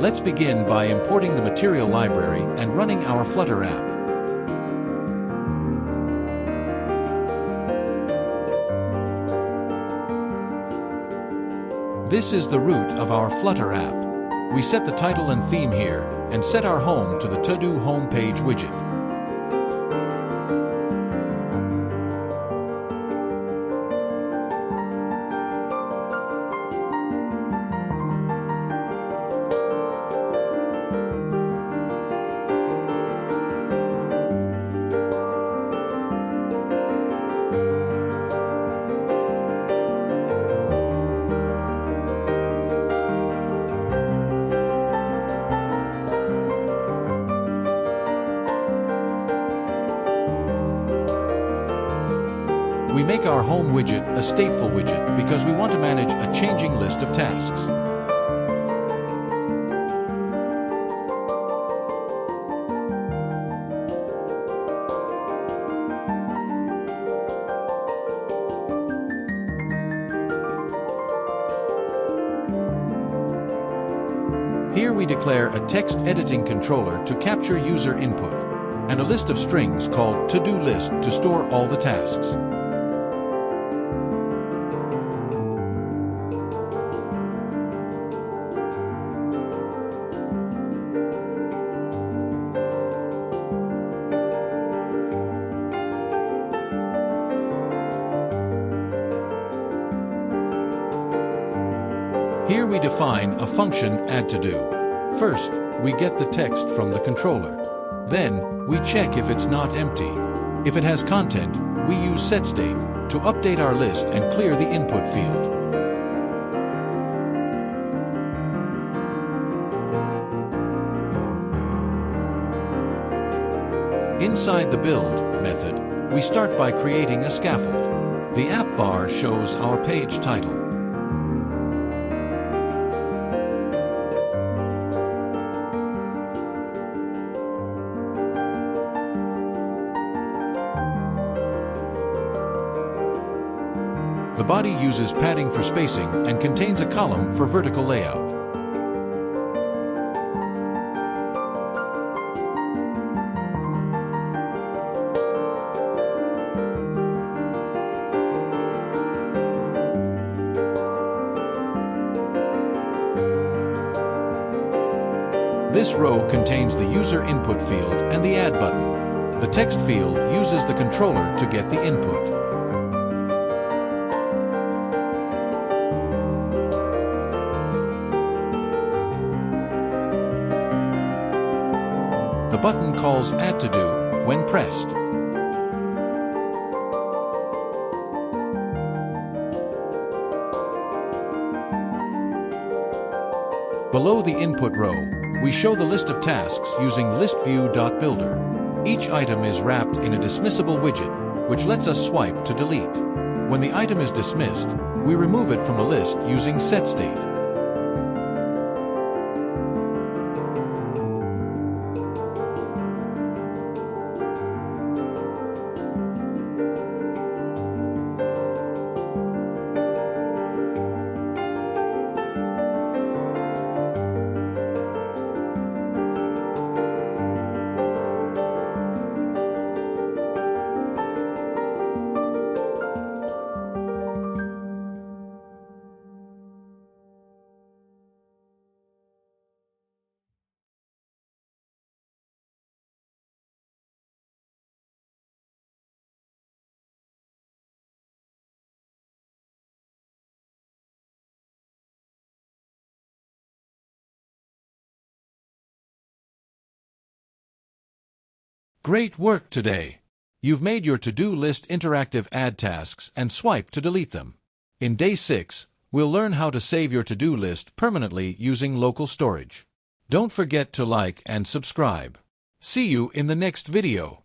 Let's begin by importing the material library and running our Flutter app. This is the root of our Flutter app. We set the title and theme here, and set our home to the To-Do homepage widget. We make our home widget a stateful widget because we want to manage a changing list of tasks. Here we declare a TextEditingController to capture user input, and a list of strings called To-Do list to store all the tasks. Here we define a function addToDo. First, we get the text from the controller. Then, we check if it's not empty. If it has content, we use setState to update our list and clear the input field. Inside the build method, we start by creating a scaffold. The app bar shows our page title. The body uses padding for spacing and contains a column for vertical layout. This row contains the user input field and the add button. The text field uses the controller to get the input. The button calls addToDo when pressed. Below the input row, we show the list of tasks using ListView.builder. Each item is wrapped in a dismissible widget, which lets us swipe to delete. When the item is dismissed, we remove it from the list using setState. Great work today! You've made your to-do list interactive add tasks and swipe to delete them. In Day 6, we'll learn how to save your to-do list permanently using local storage. Don't forget to like and subscribe. See you in the next video.